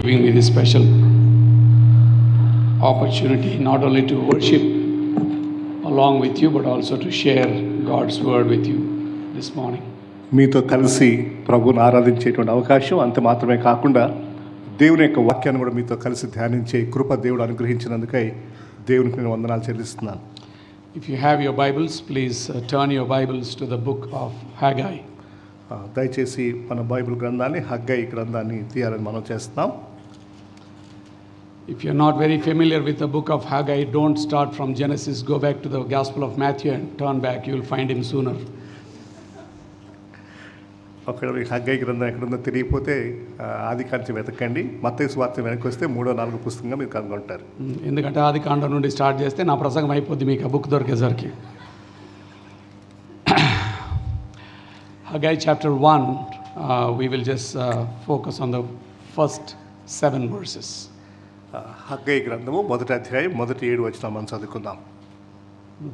giving me this special opportunity not only to worship along with you but also to share God's word with you this morning. మీతో కలిసి ప్రభువుని ఆరాధించేటువంటి అవకాశం అంత మాత్రమే కాకుండా దేవుని యొక్క వాక్యాన్ని కూడా మీతో కలిసి ధ్యానించే కృప దేవుడు అనుగ్రహించినందుకై దేవునికి నేను వందనాలు చెల్లిస్తున్నాను. If you have your Bibles, please turn your Bibles to the book of Haggai. దయచేసి మన బైబిల్ గ్రంథాన్ని హగ్గై గ్రంథాన్ని తీయాలని మనం చేస్తున్నాం. If you're not very familiar with the book of Haggai, don't start from Genesis, go back to the Gospel of Matthew and turn back, you will find him sooner. అక్కడ Haggai గ్రంథం ఎక్కడుందో తెలియకపోతే ఆది కాండం వెతకండి, మత్తయి సువార్త వెనక్కి వస్తే 3-4 పుస్తకంగా మీరు కనుగొంటారు. ఎందుకంటే ఆది కాండం నుండి స్టార్ట్ చేస్తే నా ప్రసంగం అయిపోద్ది మీకు ఆ book దొరికేసరికి. Haggai chapter 1, we will just focus on the first 7 verses. Haggai గ్రంథము మొదటి అధ్యాయం మొదటి 7 వచనం మనం చదువుకుందాం.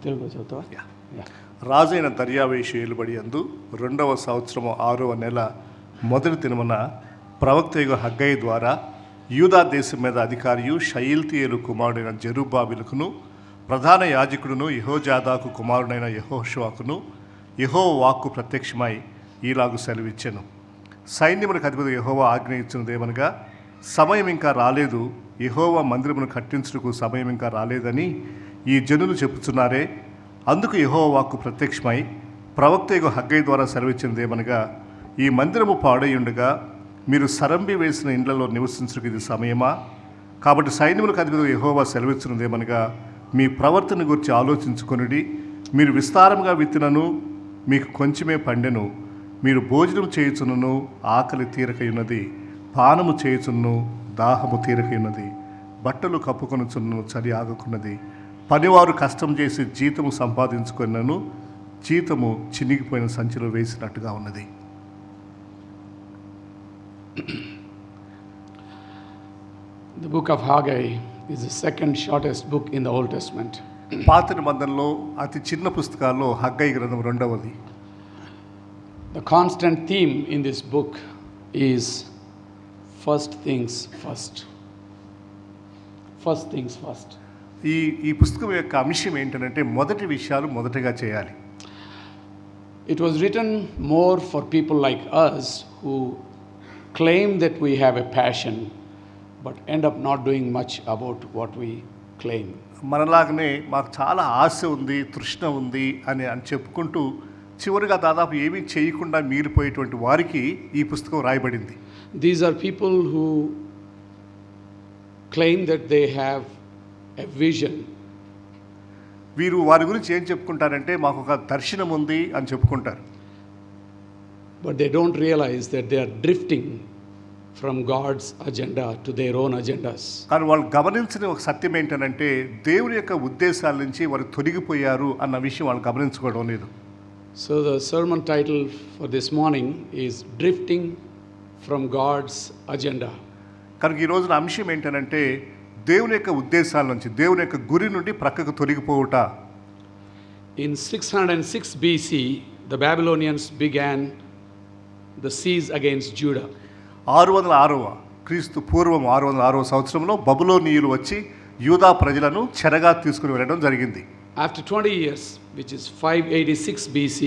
తెలుగులో చదువుతావా? రాజైన దర్యావేషు ఏలుబడి యందు 2వ సంవత్సరము 6వ నెల మొదటి దినమున ప్రవక్తయగు హగ్గై ద్వారా యూదా దేశం మీద అధికారియు షయల్తీయేలు కుమారుడైన జెరుబ్బాబెలుకును ప్రధాన యాజకుడును యెహోజాదాకు కుమారుడైన యెహోషువకును యెహోవా వాక్కు ప్రత్యక్షమై ఈలాగు సెలవిచ్చెను. సైన్యములకు అధిపతి యెహోవా ఆజ్ఞ ఇచ్చినదేమనగా, సమయం ఇంకా రాలేదు, యెహోవా మందిరమును కట్టించుటకు సమయం ఇంకా రాలేదని ఈ జనులు చెప్పుచున్నారే. అందుకు యెహోవా వాక్కు ప్రత్యక్షమై ప్రవక్తయగు హగ్గై ద్వారా సెలవిచ్చినదేమనగా, ఈ మందిరము పాడైయుండగా మీరు సరంబి వేసిన ఇండ్లలో నివసించుటకు ఇది సమయమా? కాబట్టి సైన్యములకు అధిపతి యెహోవా సెలవిచ్చినదేమనగా, మీ ప్రవర్తన గురించి ఆలోచించుకొనుడి. మీరు విస్తారముగా విత్తినను మీకు కొంచెమే పండెను. మీరు భోజనం చేయుచున్నను ఆకలి తీరకయున్నది, పానము చేయుచున్నను దాహము తీరకయున్నది, బట్టలు కప్పుకొనుచున్నను చలి ఆగకున్నది. పనివారు కష్టం చేసి జీతము సంపాదించుకున్నను జీతము చినిగిపోయిన సంచిలో వేసినట్టుగా ఉన్నది. The book of Haggai is the second shortest book in the Old Testament. పాత నిబంధనలో అతి చిన్న పుస్తకాల్లో హగ్గై గ్రంథం 2వది. The constant theme in this book is first things first. First things first. ఈ పుస్తకం యొక్క అంశం ఏంటంటే మొదటి విషయాలు మొదటగా చేయాలి. It was written more for people like us who claim that we have a passion but end up not doing much about what we claim. మనలాగనే మాకు చాలా ఆశ ఉంది, తృష్ణ ఉంది అని చెప్పుకుంటూ చివరిగా దాదాపు ఏమీ చేయకుండా మిగిలిపోయేటువంటి వారికి ఈ పుస్తకం రాయబడింది. These are people who claim that they have a vision. వీరు వారి గురించి ఏం చెప్పుకుంటారంటే మాకు ఒక దర్శనం ఉంది అని చెప్పుకుంటారు. But they don't realize that they are drifting from God's agenda to their own agendas. కానీ వాళ్ళు గమనించిన ఒక సత్యం ఏంటంటే దేవుని యొక్క ఉద్దేశాల నుంచి వారు తొలగిపోయారు అన్న విషయం వాళ్ళు గమనించుకోవడం లేదు. So the sermon title for this morning is Drifting from God's Agenda. కనుక ఈ రోజున అంశం ఏంటంటే దేవుని యొక్క ఉద్దేశాల నుంచి, దేవుని యొక్క గురి నుండి ప్రక్కకు తొలగిపోవుట. In 606 BC, the Babylonians began the siege against Judah. 606వ క్రీస్తు పూర్వం 606వ సంవత్సరంలో బబులోనీయులు వచ్చి యూదా ప్రజలను చెరగా తీసుకుని వెళ్ళడం జరిగింది. After 20 years, which is 586 BC,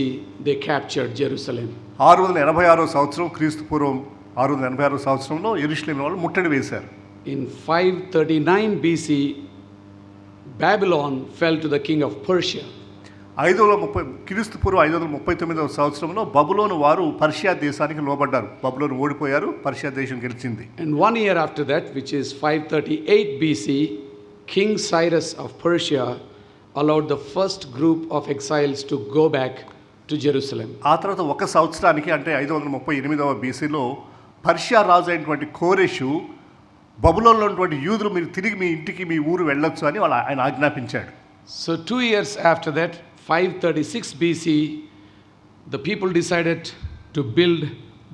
they captured Jerusalem. 686వ సంవత్సరం క్రీస్తు పూర్వం 686వ సంవత్సరంలో యెరూషలేము వాళ్ళు ముట్టడి వేశారు. In 539 BC, Babylon fell to the king of Persia. 530 క్రీస్తు పూర్వం 539వ సంవత్సరంలో బబులోను వారు పర్షియా దేశానికి లోబడ్డారు. బబులోను ఓడిపోయారు, పర్షియా దేశం గెలిచింది. And 1 year after that, which is 538 BC, King Cyrus of Persia allowed the first group of exiles to go back to Jerusalem. ఆ తర్వాత ఒక సంవత్సరానికి అంటే 538వ BCలో పర్షియా రాజు అయినటువంటి కోరెషు బబులోనులో ఉన్నటువంటి యూదులు మీరు తిరిగి మీ ఇంటికి మీ ఊరు వెళ్ళొచ్చు అని ఆయన ఆజ్ఞాపించాడు. So 2 years after that, 536 BC, the people decided to build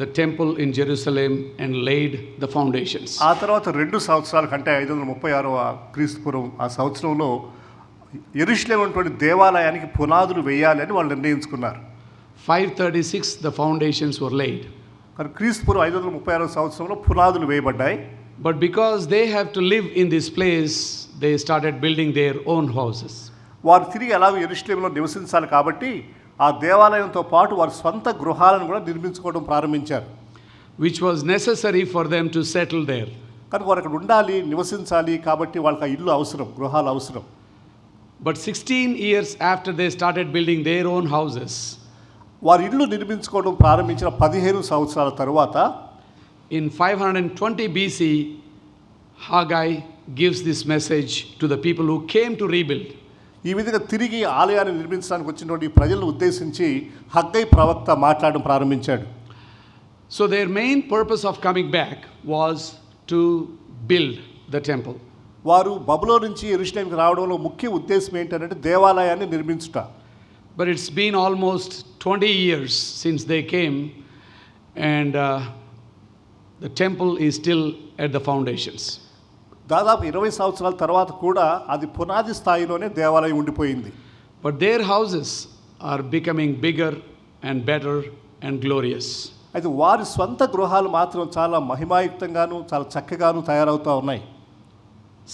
the temple in Jerusalem and laid the foundations. ఆ తర్వాత 2 సంవత్సరాల కంటే 536వ క్రీస్తు పూర్వం ఆ సంవత్సరంలో యెరూషలేము ఉన్నటువంటి దేవాలయానికి పునాదులు వేయాలి అని వాళ్ళు నిర్ణయించుకున్నారు. 536 the foundations were laid. కానీ క్రీస్తు పూర్వం 536వ సంవత్సరంలో పునాదులు వేయబడ్డాయి. But because they have to live in this place, they started building their own houses. వారు తిరిగి ఎలాగో యెరూషలేములో నివసించాలి కాబట్టి ఆ దేవాలయంతో పాటు వారి సొంత గృహాలను కూడా నిర్మించుకోవడం ప్రారంభించారు. Which was necessary for them to settle there. కనుక వారు అక్కడ ఉండాలి, నివసించాలి కాబట్టి వాళ్ళకి ఆ ఇల్లు అవసరం, గృహాలు అవసరం. But 16 years after they started building their own houses, వారి ఇల్లు నిర్మించుకోవడం ప్రారంభించిన 15 సంవత్సరాల తరువాత in 520 BC, Haggai gives this message to the people who came to rebuild. ఈ విధంగా తిరిగి ఆలయాన్ని నిర్మించడానికి వచ్చినటువంటి ప్రజలను ఉద్దేశించి హగ్గై ప్రవక్త మాట్లాడడం ప్రారంభించాడు. So their main purpose of coming back was to build the temple. వారు బబులోను నుంచి యెరూషలేముకి రావడంలో ముఖ్య ఉద్దేశం ఏంటంటే దేవాలయాన్ని నిర్మించుట. But it's been almost 20 years since they came, and the temple is still at the foundations. దాదాపు 20 సంవత్సరాల తర్వాత కూడా అది పునాది స్థాయిలోనే దేవాలయం ఉండిపోయింది. But their houses are becoming bigger and better and glorious. అయితే వారి స్వంత గృహాలు మాత్రం చాలా మహిమాయుక్తంగాను చాలా చక్కగాను తయారవుతూ ఉన్నాయి.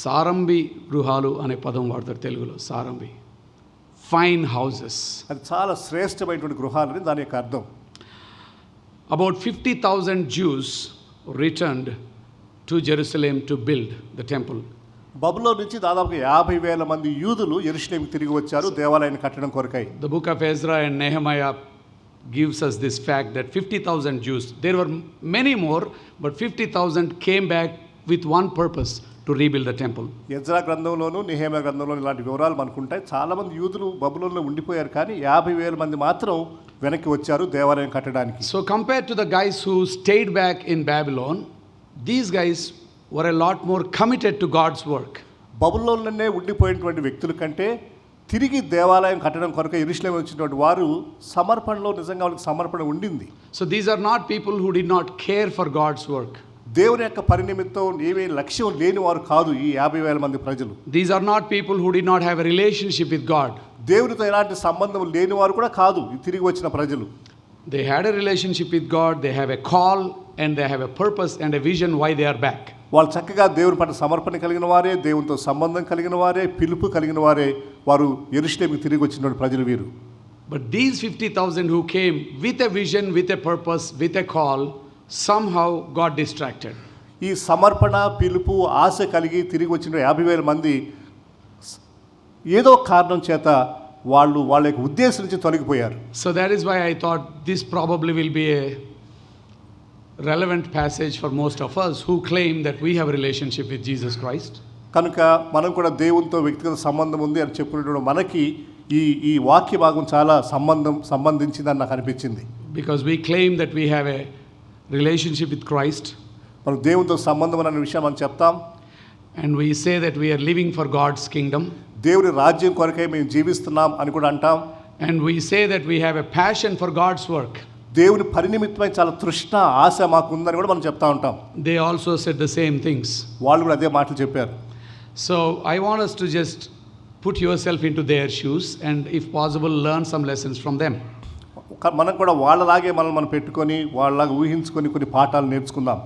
సారంభి గృహాలు అనే పదం వాడతారు తెలుగులో. సారంభి, ఫైన్ హౌసెస్. అది చాలా శ్రేష్టమైనటువంటి గృహాలని దాని యొక్క అర్థం. About 50,000 Jews returned to Jerusalem to build the temple. బబులోను నుంచి దాదాపు 50,000 మంది యూదులు యెరూషలేముకి తిరిగి వచ్చారు దేవాలయాన్ని కట్టడం కొరకై. The book of Ezra and Nehemiah gives us this fact that 50,000 Jews, there were many more, but 50,000 came back with one purpose, to rebuild the temple. Ezra గ్రంథంలోను నెహెమియా గ్రంథంలోను ఇలాంటి వివరాలు మనకు ఉంటాయి. చాలా మంది యూదులు బబులోనులో ఉండిపోయారు కానీ 50,000 మంది మాత్రం వెనక్కి వచ్చారు దేవాలయం కట్టడానికి. So compared to the guys who stayed back in Babylon, these guys were a lot more committed to God's work. బబులోనులోనే ఉండిపోయినటువంటి వ్యక్తుల కంటే తిరిగి దేవాలయం కట్టడం కొరకు యెరూషలేం వచ్చినటువంటి వారు సమర్పణలో నిజంగా వాళ్ళకి సమర్పణ ఉండింది. So these are not people who did not care for God's work. దేవుని యొక్క పని నిమిత్తం ఏమీ లక్ష్యం లేని వారు కాదు ఈ 50,000 మంది ప్రజలు. These are not people who did not have a relationship with God. దేవునితో ఎలాంటి సంబంధం లేని వారు కూడా కాదు ఈ తిరిగి వచ్చిన ప్రజలు. They had a relationship with God, they have a call and they have a purpose and a vision why they are back. వాళ్ళు చక్కగా దేవుని పట్ల సమర్పణ కలిగిన వారే, దేవునితో సంబంధం కలిగిన వారే, పిలుపు కలిగిన వారే వారు యెరూషలేముకి తిరిగి వచ్చిన ప్రజలు వీరు. But these 50,000 who came with a vision, with a purpose, with a call, somehow got distracted. ఈ సమర్పణ, పిలుపు, ఆశ కలిగి తిరిగి వచ్చిన 50,000 మంది ఏదో కారణం చేత వాళ్ళ యొక్క ఉద్దేశం నుంచి తొలగిపోయారు. So that is why I thought this probably will be a relevant passage for most of us who claim that we have a relationship with Jesus Christ. కనుక మనం కూడా దేవునితో వ్యక్తిగత సంబంధం ఉంది అని చెప్పుకునేటప్పుడు మనకి ఈ వాక్య భాగం చాలా సంబంధించిందని నాకు అనిపించింది. Because we claim that we have a relationship with Christ. మనం దేవునితో సంబంధం అనే విషయం మనం చెప్తాం. And we say that we are living for God's kingdom. దేవుని రాజ్యం కొరకై మేము జీవిస్తున్నాం అని కూడా అంటాం. And we say that we have a passion for God's work. దేవుని పరినిమిత్తమై చాలా తృష్ణ, ఆశ మాకు ఉందని కూడా మనం చెప్తా ఉంటాం. They also said the same things. వాళ్ళు కూడా అదే మాటలు చెప్పారు. So I want us to just put yourself into their shoes and if possible learn some lessons from them. మనం కూడా వాళ్ళలాగే మనం పెట్టుకొని వాళ్ళలాగా ఊహించుకొని కొన్ని పాఠాలు నేర్చుకుందాం.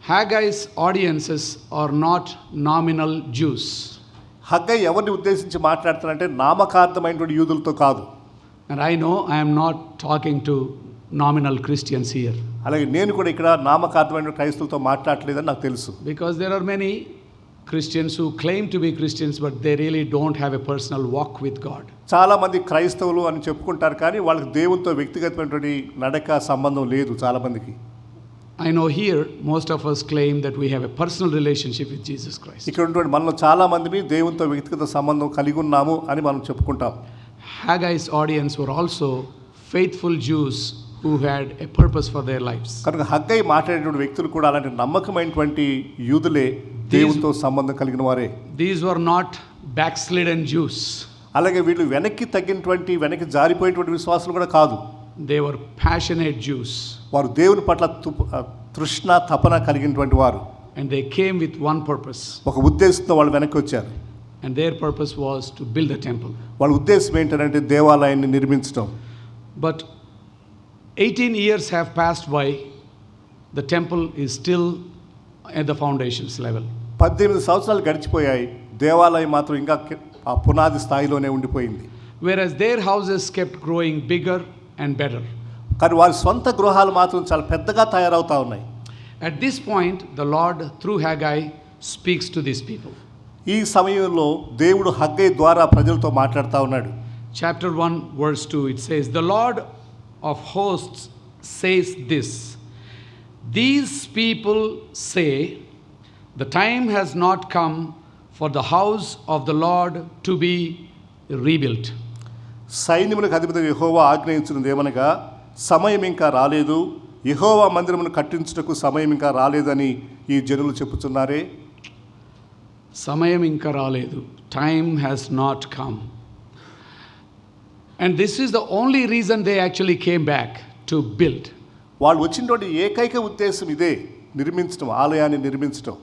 Haggai's audiences are not nominal Jews. Haggai ఎవరిని ఉద్దేశించి మాట్లాడుతారంటే నామకార్థమైనటువంటి యూదులతో కాదు. And I know I am not talking to nominal Christians here. అలాగే నేను కూడా ఇక్కడ నామకార్థమైన క్రైస్తవులతో మాట్లాడలేదని నాకు తెలుసు. Because there are many Christians who claim to be Christians but they really don't have a personal walk with God. చాలా మంది క్రైస్తవులు అని చెప్పుకుంటారు కానీ వాళ్ళకి దేవునితో వ్యక్తిగతమైనటువంటి నడక సంబంధం లేదు చాలా మందికి. I know here most of us claim that we have a personal relationship with Jesus Christ. ఇక్కడ ఉన్నటువంటి మనలో చాలా మంది దేవునితో వ్యక్తిగత సంబంధం కలిగి ఉన్నాము అని మనం చెప్పుకుంటాం. Haggai's audience were also faithful Jews who had a purpose for their lives. కనుక హగ్గై మాట్లాడేటువంటి వ్యక్తులు కూడా అలాంటి నమ్మకమైనటువంటి యూదులే, దేవునితో సంబంధం కలిగిన వారే. These were not backslidden Jews. అలాగే వీళ్ళు వెనక్కి జారిపోయేటువంటి విశ్వాసులు కూడా కాదు. They were passionate Jews. వారు దేవుని పట్ల తృష్ణ, తపన కలిగినటువంటి వారు. And they came with one purpose. ఒక ఉద్దేశంతో వాళ్ళు వెనక్కి వచ్చారు. And their purpose was to build a temple. వాళ్ళ ఉద్దేశం ఏంటంటే దేవాలయాన్ని నిర్మించడం. But 18 years have passed by. The temple is still at the foundations level. 18 సంవత్సరాలు గడిచిపోయాయి, దేవాలయం మాత్రం ఇంకా ఆ పునాది స్థాయిలోనే ఉండిపోయింది. Whereas their houses kept growing bigger and better. కానీ వారి సొంత గృహాలు మాత్రం చాలా పెద్దగా తయారవుతా ఉన్నాయి. At this point, the Lord, through Haggai, speaks to these people. ఈ సమయంలో దేవుడు హగ్గై ద్వారా ప్రజలతో మాట్లాడుతూ ఉన్నాడు. Chapter 1, verse 2, it says, "The Lord of hosts says this, these people say, the time has not come for the house of the Lord to be rebuilt." సైన్యములకు అధిపతి యెహోవా ఆజ్ఞయించినది ఏమనగా, సమయం ఇంకా రాలేదు, యెహోవా మందిరమును కట్టించుటకు సమయం ఇంకా రాలేదని ఈ జనులు చెప్పుచున్నారే. సమయం ఇంకా రాలేదు. Time has not come. And this is the only reason they actually came back to build. వాళ్ళు వచ్చినటువంటి ఏకైక ఉద్దేశం ఇదే, నిర్మించడం, ఆలయాన్ని నిర్మించడం.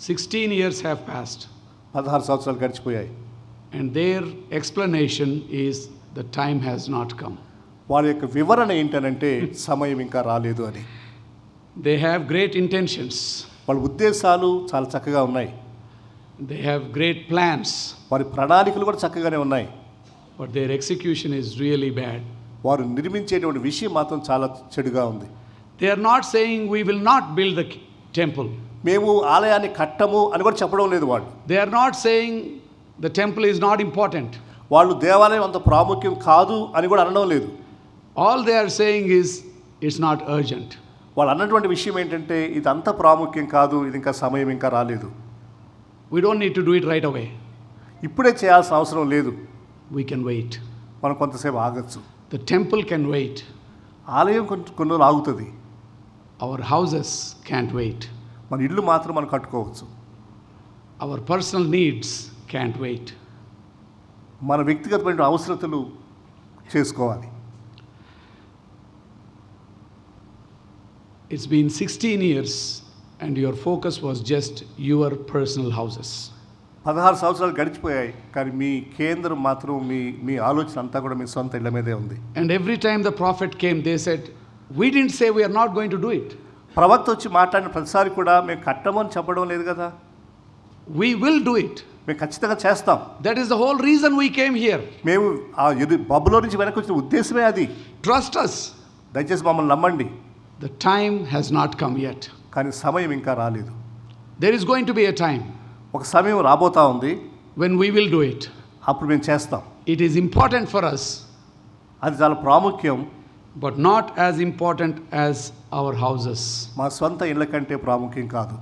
16 years have passed. 16 సంవత్సరాలు గడిచిపోయాయి. And their explanation is the time has not come. వారి యొక్క వివరణ ఏంటనంటే సమయం ఇంకా రాలేదు అని. They have great intentions. వాళ్ళ ఉద్దేశాలు చాలా చక్కగా ఉన్నాయి. They have great plans. వారి ప్రణాళికలు కూడా చక్కగానే ఉన్నాయి. But their execution is really bad. వారు నిర్మించేటువంటి విషయం మాత్రం చాలా చెడుగా ఉంది. They are not saying we will not build the temple. మేము ఆలయాన్ని కట్టము అని కూడా చెప్పడం లేదు వాళ్ళు. They are not saying the temple is not important. వాళ్ళు దేవాలయం అంత ప్రాముఖ్యం కాదు అని కూడా అనడం లేదు. All they are saying is it's not urgent. వాళ్ళు అన్నటువంటి విషయం ఏంటంటే ఇది అంత ప్రాముఖ్యం కాదు, ఇది ఇంకా సమయం ఇంకా రాలేదు. We don't need to do it right away. ఇప్పుడే చేయాల్సిన అవసరం లేదు, We can wait. మనం కొంతసేపు ఆగచ్చు. The temple can wait. ఆలయం కొన్ని రోజులు ఆగుతుంది. Our houses can't wait. మన ఇల్లు మాత్రం మనం కట్టుకోవచ్చు. Our personal needs can't wait. మన వ్యక్తిగతమైన అవసరతలు చేసుకోవాలి. It's been 16 years and your focus was just your personal houses. 16 సంవత్సరాలు గడిచిపోయాయి, కానీ మీ కేంద్రం మాత్రం మీ ఆలోచన అంతా కూడా మీ సొంత ఇళ్ళ మీదే ఉంది. And every time the prophet came, they said, we didn't say we are not going to do it. ప్రవక్త వచ్చి మాట్లాడిన ప్రతిసారి కూడా మేము కట్టమని చెప్పడం లేదు కదా, We will do it. మేము ఖచ్చితంగా చేస్తాం. That is the whole reason we came here. మేము ఆ బబులో నుంచి వెనక్కి వచ్చిన ఉద్దేశమే అది. Trust us. దయచేసి మమ్మల్ని నమ్మండి. The time has not come yet. కానీ సమయం ఇంకా రాలేదు. There is going to be a time ఒక సమయం రాబోతా ఉంది, when we will do it. అప్పుడు మేము చేస్తాం. It is important for us, అది చాలా ప్రాముఖ్యం, but not as important as our houses. మా సొంత ఇళ్ళ కంటే ప్రాముఖ్యం కాదు.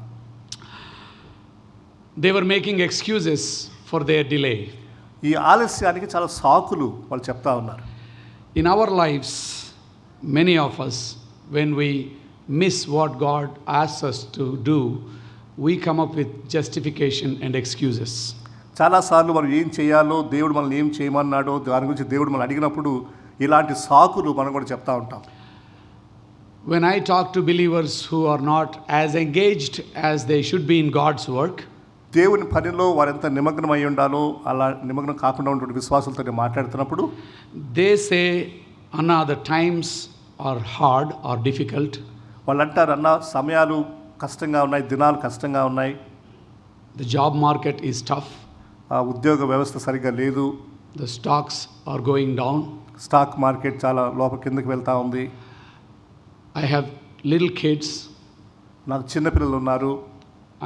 They were making excuses for their delay. ఈ ఆలస్యానికి చాలా సాకులు వాళ్ళు చెప్తా ఉన్నారు. In our lives, many of us, when we miss what God asks us to do, we come up with justification and excuses. చాలాసార్లు మనం ఏం చేయాలో, దేవుడు మనల్ని ఏం చేయమన్నాడో దాని గురించి దేవుడు మనం అడిగినప్పుడు ఇలాంటి సాకులు మనం కూడా చెప్తా ఉంటాం. When I talk to believers who are not as engaged as they should be in God's work, దేవుని పనిలో వారెంత నిమగ్నం అయి ఉండాలో అలా నిమగ్నం కాకుండా ఉన్నటువంటి విశ్వాసులతో మాట్లాడుతున్నప్పుడు they say, Anna, the times are hard or difficult. వాళ్ళు అంటారు, అన్న సమయాలు కష్టంగా ఉన్నాయి, దినాలు కష్టంగా ఉన్నాయి, The job market is tough. ఆ ఉద్యోగ వ్యవస్థ సరిగ్గా లేదు, The stocks are going down. Stock market చాలా కిందకి వెళ్తూ ఉంది, I have little kids. నాకు చిన్నపిల్లలు ఉన్నారు,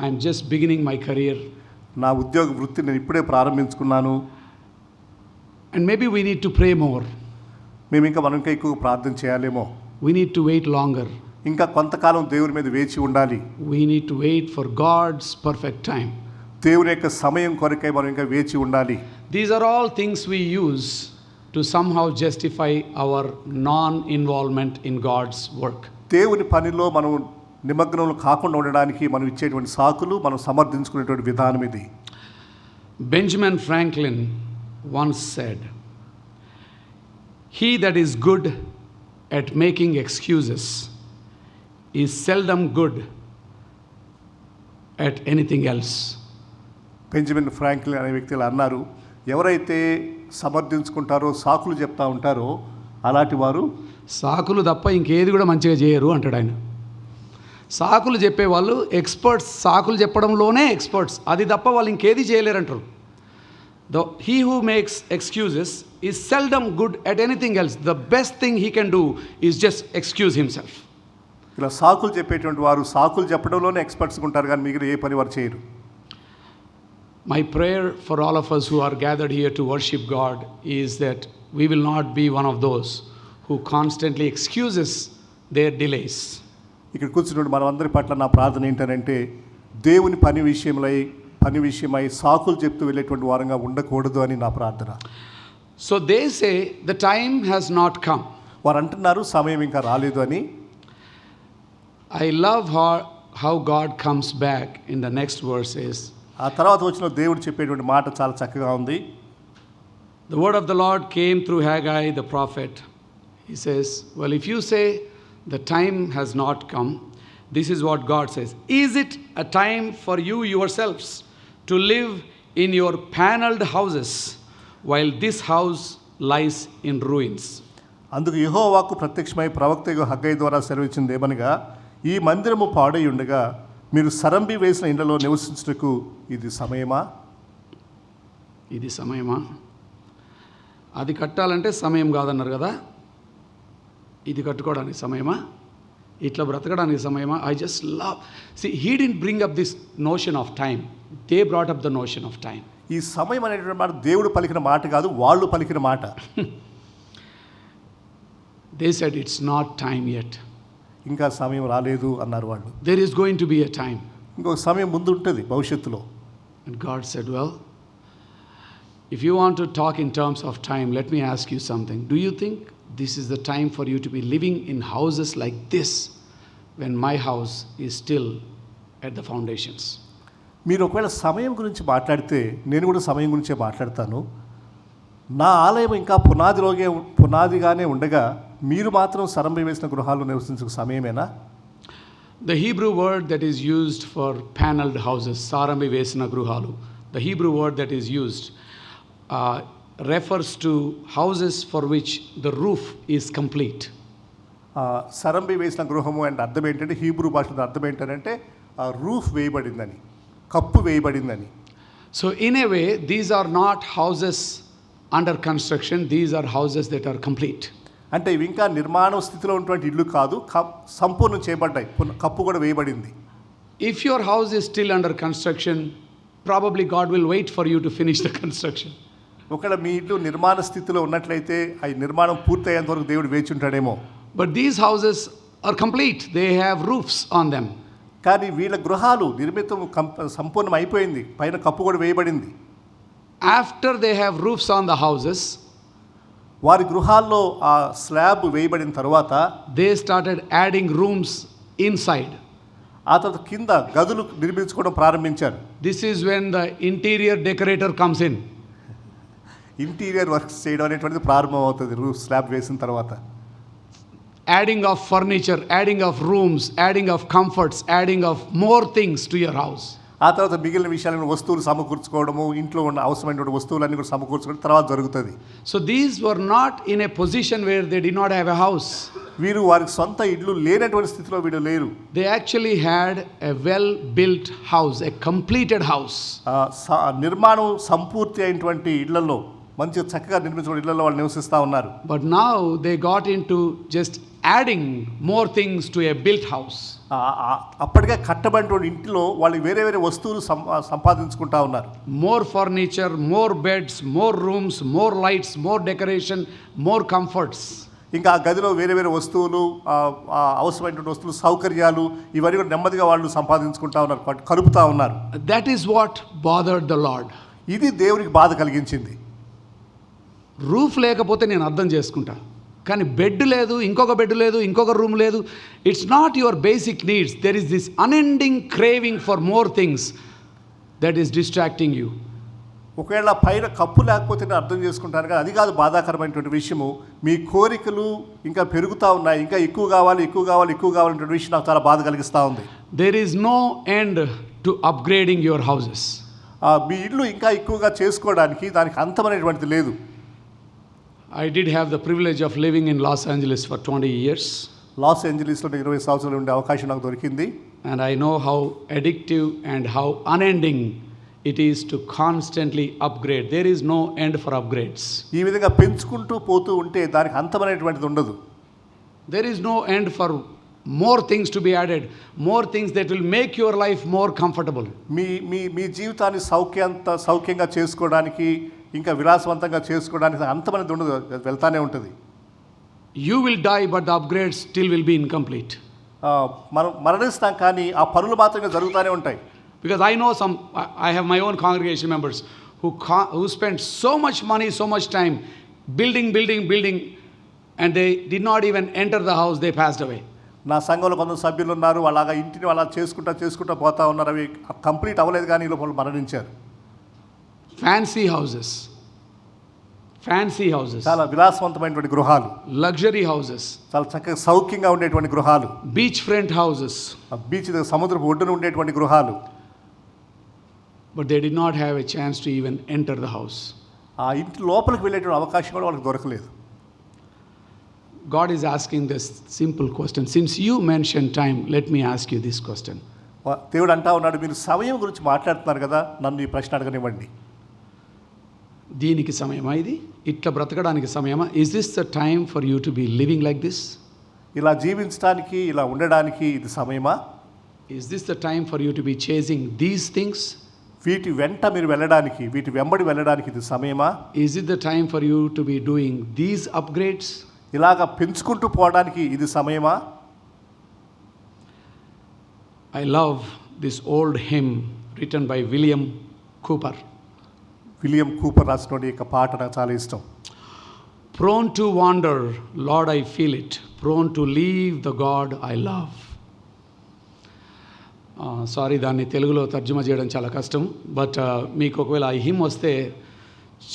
I am just beginning my career. నా ఉద్యోగ వృత్తి నేను ఇప్పుడే ప్రారంభించుకున్నాను. And maybe we need to pray more. మేము మనం ఇంకా ఎక్కువ ప్రార్థన చేయాలేమో, We need to wait longer. ఇంకా కొంతకాలం దేవుని మీద వేచి ఉండాలి. We need to wait for God's perfect time. దేవుని యొక్క సమయం కొరకై మనం ఇంకా వేచి ఉండాలి. These are all things we use to somehow justify our non-involvement in God's work. దేవుని పనిలో మనం నిమగ్నంలో కాకుండా ఉండడానికి మనం ఇచ్చేటువంటి సాకులు, మనం సమర్థించుకునేటువంటి విధానం ఇది. Benjamin Franklin once said, "He that is good at making excuses is seldom good at anything else." Benjamin Franklin అనే వ్యక్తులు అన్నారు, ఎవరైతే సమర్థించుకుంటారో, సాకులు చెప్తా ఉంటారో అలాంటి వారు సాకులు తప్ప ఇంకేది కూడా మంచిగా చేయరు అంటాడు ఆయన. సాకులు చెప్పేవాళ్ళు ఎక్స్పర్ట్స్, సాకులు చెప్పడంలోనే ఎక్స్పర్ట్స్, అది తప్ప వాళ్ళు ఇంకేది చేయలేరంటారు. He who makes excuses is seldom good at anything else. The best thing he can do is just excuse himself. ఇలా సాకులు చెప్పేటువంటి వారు సాకులు చెప్పడంలోనే ఎక్స్పర్ట్స్గా ఉంటారు, కానీ మిగిలిన ఏ పని వారు చేయరు. My prayer for all of us who are gathered here to worship God is that we will not be one of those who constantly excuses their delays. ఇక్కడ కూర్చున్న మనమందరి పట్ల నా ప్రార్థన ఏంటంటే దేవుని పని విషయమై సాకులు చెప్తూ వెళ్ళేటువంటి వారంగా ఉండకూడదు అని నా ప్రార్థన. So they say the time has not come. వారు అంటున్నారు సమయం ఇంకా రాలేదు అని. I love how God comes back in the next verses. ఆ తర్వాత వచ్చిన దేవుడు చెప్పేటువంటి మాట చాలా చక్కగా ఉంది. The word of the Lord came through Haggai the prophet. He says, well, if you say the time has not come, this is what God says. Is it a time for you yourselves to live in your paneled houses while this house lies in ruins? అందుకు యెహోవా వాక్కు ప్రత్యక్షమై ప్రవక్త హగ్గయి ద్వారా సెలవిచ్చింది ఏమనగా, ఈ మందిరము పాడై ఉండగా మీరు సరంబి వేసిన ఇండ్లలో నివసించుటకు ఇది సమయమా? ఇది సమయమా? అది కట్టాలంటే సమయం కాదన్నారు కదా, ఇది కట్టుకోవడానికి సమయమా? ఇట్లా బ్రతకడానికి సమయమా? I just love, see, he didn't bring up this notion of time, they brought up the notion of time. ఈ సమయం అనేటువంటి మాట దేవుడు పలికిన మాట కాదు, వాళ్ళు పలికిన మాట. They said it's not time yet. ఇంకా సమయం రాలేదు అన్నారు వాళ్ళు. There is going to be a time. ఇంకొక సమయం ముందు ఉంటుంది భవిష్యత్తులో. And God said, well, if you want to talk in terms of time, let me ask you something. Do you think this is the time for you to be living in houses like this when my house is still at the foundations? మీరు ఒకవేళ సమయం గురించి మాట్లాడితే నేను కూడా సమయం గురించే మాట్లాడతాను. నా ఆలయం ఇంకా పునాదిగానే ఉండగా మీరు మాత్రం సరంబి వేసిన గృహాల్లో నివసించే సమయమేనా? The Hebrew word that is used for paneled houses, sarambi vesina gruhalu, the Hebrew word that is used refers to houses for which the roof is complete. సరంబి వేసిన గృహము అంటే అర్థం ఏంటంటే, హీబ్రూ భాషలో అర్థం ఏంటంటే రూఫ్ వేయబడిందని, కప్పు వేయబడిందని. So in a way, these are not houses under construction, these are houses that are complete. అంటే ఇవి ఇంకా నిర్మాణ స్థితిలో ఉన్నటువంటి ఇల్లు కాదు, సంపూర్ణం చేయబడ్డాయి, కప్పు కూడా వేయబడింది. If your house is still under construction, probably God will wait for you to finish the construction. ఒకవేళ మీ ఇల్లు నిర్మాణ స్థితిలో ఉన్నట్లయితే ఆ నిర్మాణం పూర్తయ్యేంత వరకు దేవుడు వేచి ఉంటాడేమో. But these houses are complete, they have roofs on them. కానీ వీళ్ళ గృహాలు నిర్మితం సంపూర్ణం అయిపోయింది, పైన కప్పు కూడా వేయబడింది. After they have roofs on the houses, వారి గృహాల్లో ఆ స్లాబ్ వేయబడిన తర్వాత they started adding rooms inside. ఆ తర్వాత కింద గదులు నిర్మించుకోవడం ప్రారంభించారు. This is when the interior decorator comes in. Interior works చేయడం అనేటువంటిది ప్రారంభం అవుతుంది రూఫ్ స్లాబ్ వేసిన తర్వాత. Adding of furniture, adding of rooms, adding of comforts, adding of more things to your house. ఆ తర్వాత మిగిలిన విషయాలను వస్తువులు సమకూర్చుకోవడము, ఇంట్లో ఉన్న అవసరమైనటువంటి వస్తువులన్నీ కూడా సమకూర్చుకోవడం తర్వాత జరుగుతుంది. So these were not in a position where they did not have a house. వీరు వారికి సొంత ఇల్లు లేనటువంటి స్థితిలో వీరు లేరు. They actually had a well built house, a completed house. నిర్మాణం సంపూర్తి అయినటువంటి ఇళ్లలో, మంచి చక్కగా నిర్మించిన ఇళ్లలో వాళ్ళు నివసిస్తూ ఉన్నారు. But now they got into just adding more things to a built house. అప్పటికే కట్టబడిన ఇంటిలో వాళ్ళు వేరే వేరే వస్తువులు సంపాదించుకుంటా ఉన్నారు. More furniture, more beds, more rooms, more lights, more decoration, more comforts. ఇంకా ఆ గదిలో వేరే వేరే వస్తువులు, అవసరమైనటువంటి వస్తువులు, సౌకర్యాలు, ఇవన్నీ కూడా నెమ్మదిగా వాళ్ళు సంపాదించుకుంటా ఉన్నారు, కలుపుతా ఉన్నారు. That is what bothered the Lord. ఇది దేవునికి బాధ కలిగించింది. రూఫ్ లేకపోతే నేను అర్థం చేసుకుంటా, కానీ బెడ్ లేదు, ఇంకొక బెడ్ లేదు, ఇంకొక రూమ్ లేదు. It's not your basic needs. There is this unending craving for more things that is distracting you. ఒకవేళ పైన కప్పు లేకపోతే నేను అర్థం చేసుకుంటాను, కానీ అది కాదు బాధాకరమైనటువంటి విషయము. మీ కోరికలు ఇంకా పెరుగుతూ ఉన్నాయి, ఇంకా ఎక్కువ కావాలి, ఎక్కువ కావాలి, ఎక్కువ కావాలనేటువంటి విషయం నాకు చాలా బాధ కలిగిస్తూ ఉంది. There is no end to upgrading your houses. మీ ఇల్లు ఇంకా ఎక్కువగా చేసుకోవడానికి దానికి అంతమైనటువంటిది లేదు. I did have the privilege of living in Los Angeles for 20 years. Loss ఏంజలీస్లో 20 సంవత్సరాలు ఉండే అవకాశం నాకు దొరికింది. And I know how addictive and how unending it is to constantly upgrade. There is no end for upgrades. ఈ విధంగా పెంచుకుంటూ పోతూ ఉంటే దానికి అంతమైనటువంటిది ఉండదు. There is no end for more things to be added, more things that will make your life more comfortable. మీ మీ మీ జీవితాన్ని సౌఖ్యంగా చేసుకోవడానికి, ఇంకా విలాసవంతంగా చేసుకోవడానికి అంతమైనది ఉండదు, వెళ్తానే ఉంటుంది. You will die, but the upgrades still will be incomplete. మనం మరణిస్తాం, కానీ ఆ పనులు మాత్రమే జరుగుతూనే ఉంటాయి. Because I know I have my own congregation members who spent so much money, so much time building, and they did not even enter the house, they passed away. నా సంఘంలో కొంత సభ్యులు ఉన్నారు, అలాగా ఇంటిని అలా చేసుకుంటా పోతా ఉన్నారు. అవి కంప్లీట్ అవ్వలేదు, కానీ లోపల మరణించారు. Fancy houses, చాలా విలాసవంతమైనటువంటి గృహాలు, luxury houses, చాలా చక్కగా సౌఖ్యంగా ఉండేటువంటి గృహాలు, beach front houses, బీచ్ దగ్గర సముద్రపు ఒడ్డున ఉండేటువంటి గృహాలు. but they did not have a chance to even enter the house. ఆ ఇంటి లోపలికి వెళ్ళేటువంటి అవకాశం కూడా వాళ్ళకి దొరకలేదు. God is asking this simple question. Since you mentioned time, let me ask you this question. దేవుడు అంటా ఉన్నాడు, మీరు సమయం గురించి మాట్లాడుతున్నారు కదా, నన్ను ఈ ప్రశ్న అడగనివ్వండి. దీనికి సమయమా ఇది? ఇట్లా బ్రతకడానికి సమయమా? Is this the time for you to be living like this? ఇలా జీవించడానికి, ఇలా ఉండడానికి ఇది సమయమా? Is this the time for you to be chasing these things? వీటి వెంట మీరు వెళ్ళడానికి, వీటి వెంబడి వెళ్ళడానికి ఇది సమయమా? Is it the time for you to be doing these upgrades? ఇలాగా పెంచుకుంటూ పోవడానికి ఇది సమయమా? I love this old hymn written by William Cooper. William Cooper రాసినటువంటి ఈ పాట నాకు చాలా ఇష్టం. Prone to wander, Lord, I feel it. Prone to leave the God I love. Sorry, దాన్ని తెలుగులో తర్జుమా చేయడం చాలా కష్టం. బట్ మీకు ఒకవేళ ఆ హిమ్ వస్తే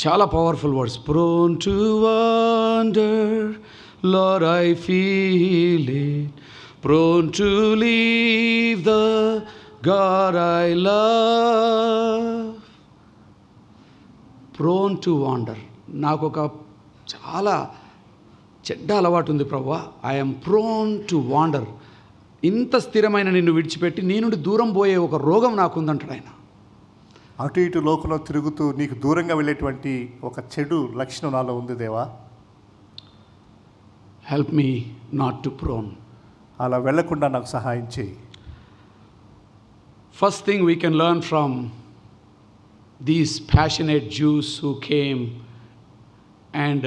చాలా powerful words. Prone to wander, Lord, I feel it. Prone to leave the God I love. Prone to wander. నాకు ఒక చాలా చెడ్డ అలవాటు ఉంది ప్రభువా. I'm prone to wander. ఇంత స్థిరమైన నిన్ను విడిచిపెట్టి నీ నుండి దూరం పోయే ఒక రోగం నాకుందంటాడు ఆయన. అటు ఇటు లోకంలో తిరుగుతూ నీకు దూరంగా వెళ్ళేటువంటి ఒక చెడు లక్షణం నాలో ఉంది దేవా. Help me not to prone. అలా వెళ్లకుండా నాకు సహాయం చేయి. First thing we can learn from these passionate Jews who came and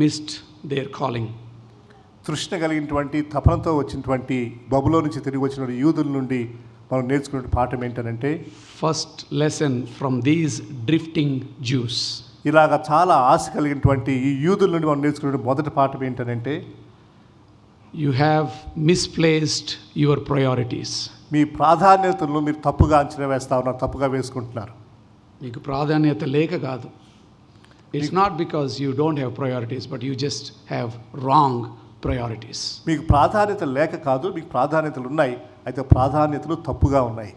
missed their calling. తృష్ణ కలిగినటువంటి తపనతో వచ్చినటువంటి బబులో నుంచి తిరిగి వచ్చిన యూదుల నుండి మనం నేర్చుకునే పాఠం ఏంటంటే, first lesson from these drifting Jews. ఇలాగా చాలా ఆశ కలిగినటువంటి ఈ యూదుల నుండి మనం నేర్చుకునే మొదటి పాఠం ఏంటంటే, you have misplaced your priorities. మీ ప్రాధాన్యతలను మీరు తప్పుగా అంచనా వేస్తా ఉన్నారు, తప్పుగా వేసుకుంటున్నారు. మీకు ప్రాధాన్యత లేక కాదు. It's not because you don't have priorities, but you just have wrong priorities. మీకు ప్రాధాన్యత లేక కాదు, మీకు ప్రాధాన్యతలు ఉన్నాయి, అయితే ప్రాధాన్యతలు తప్పుగా ఉన్నాయి.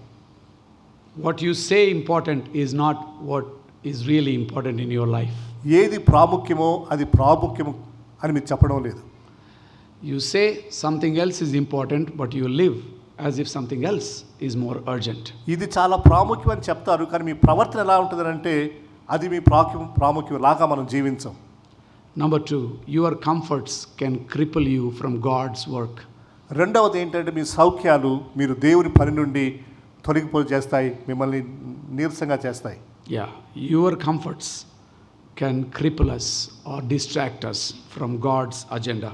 What you say important is not what is really important in your life. ఏది ప్రాముఖ్యమో అది ప్రాముఖ్యం అని మీరు చెప్పడం లేదు. You say something else is important, but you live as if something else is more urgent. ఇది చాలా ప్రాముఖ్యం అని చెప్తారు, కానీ మీ ప్రవర్తన ఎలా ఉంటుందంటే అది మీ ప్రాముఖ్యం లాగా మనం జీవించం. Number 2, your comforts can cripple you from God's work. రెండవది ఏంటంటే మీ సౌఖ్యాలు మీరు దేవుని పని నుండి తొలగిపోయి చేస్తాయి, మిమ్మల్ని నీరసంగా చేస్తాయి. Yeah, your comforts can cripple us or distract us from God's agenda.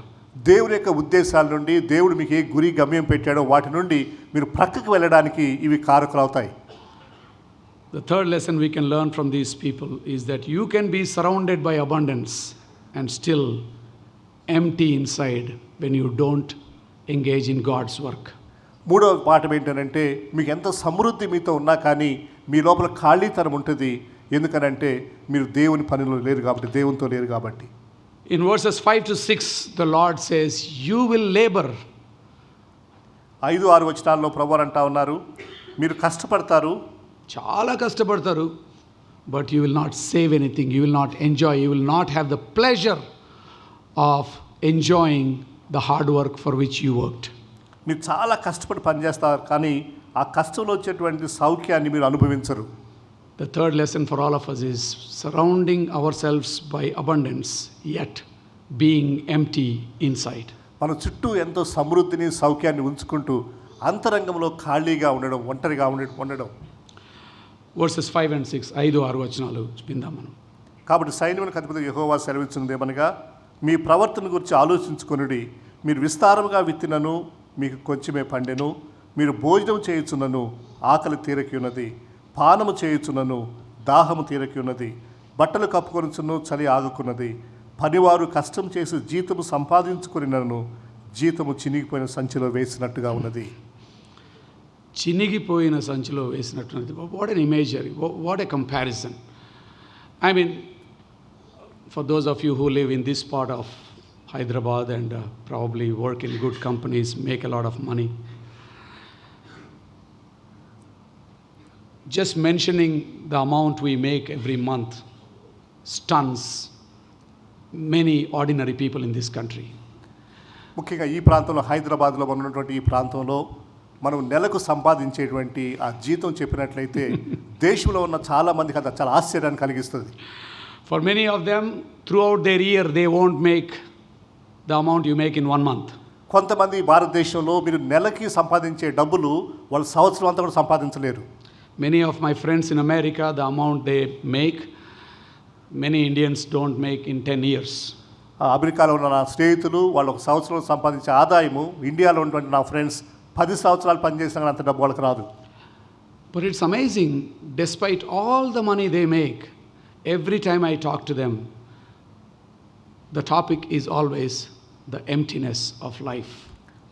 దేవుని యొక్క ఉద్దేశాల నుండి, దేవుడు మీకు ఏ గురి గమ్యం పెట్టాడో వాటి నుండి మీరు ప్రక్కకు వెళ్ళడానికి ఇవి కారకులవుతాయి. The third lesson we can learn from these people is that you can be surrounded by abundance and still empty inside when you don't engage in God's work. మూడవ పాఠం ఏంటంటే, మీకు ఎంత సమృద్ధి మీతో ఉన్నా కానీ మీ లోపల ఖాళీతనం ఉంటుంది. ఎందుకనంటే మీరు దేవుని పనిలో లేరు కాబట్టి, దేవునితో లేరు కాబట్టి. In verses 5 to 6 the Lord says you will labor. 5-6 వచనాల్లో ప్రభువు అంటా ఉన్నారు, మీరు కష్టపడతారు, చాలా కష్టపడతారు, but you will not save anything, you will not enjoy, you will not have the pleasure of enjoying the hard work for which you worked. మీరు చాలా కష్టపడి పనిచేస్తారు, కానీ ఆ కష్టంలో వచ్చేటువంటి సౌఖ్యాన్ని మీరు అనుభవించరు. The third lesson for all of us is surrounding ourselves by abundance, yet being empty inside. మన చుట్టూ ఎంతో సమృద్ధిని సౌఖ్యాన్ని ఉంచుకుంటూ అంతరంగంలో ఖాళీగా ఉండడం, ఒంటరిగా ఉండడం. Verses 5 and 6, 5-6 వచనాలు విందాం మనం. కాబట్టి సైన్యములకు అధిపతి యెహోవా సెలవిచ్చినది ఏమనగా, మీ ప్రవర్తన గురించి ఆలోచించుకొనుడి. మీరు విస్తారముగా విత్తినను మీకు కొంచెమే పండెను. మీరు భోజనం చేయుచున్నను ఆకలి తీరకి ఉన్నది, పానము చేయుచున్నను దాహము తీరకి ఉన్నది, బట్టలు కప్పుకొనుచును చలి ఆగుకున్నది. పనివారు కష్టం చేసి జీతము సంపాదించుకునినను జీతము చినిగిపోయిన సంచిలో వేసినట్టుగా ఉన్నది. చినిగిపోయిన సంచిలో వేసినట్టున్నది. What an imagery, what a comparison. I mean, for those of you who live in this part of Hyderabad and probably work in good companies, make a lot of money, just mentioning the amount we make every month stuns many ordinary people in this country. ముఖ్యంగా ఈ ప్రాంతంలో, హైదరాబాద్లో ఉన్నటువంటి ఈ ప్రాంతంలో మనం నెలకు సంపాదించేటువంటి ఆ జీతం చెప్పినట్లయితే దేశంలో ఉన్న చాలా మందికి అది చాలా ఆశ్చర్యాన్ని కలిగిస్తుంది. For many of them, throughout their year, they won't make the amount you make in 1 month. కొంతమంది భారతదేశంలో మీరు నెలకి సంపాదించే డబ్బులు వాళ్ళు సంవత్సరం అంతా కూడా సంపాదించలేరు. Many of my friends in America, the amount they make, many Indians don't make in 10 years. అమెరికాలో ఉన్న నా స్నేహితులు వాళ్ళు ఒక సంవత్సరంలో సంపాదించే ఆదాయము ఇండియాలో ఉన్నటువంటి నా ఫ్రెండ్స్ 10 సంవత్సరాలు పనిచేసినా అంత డబ్బు వాళ్ళకి రాదు. But it's amazing, despite all the money they make, every time I talk to them, the topic is always the emptiness of life.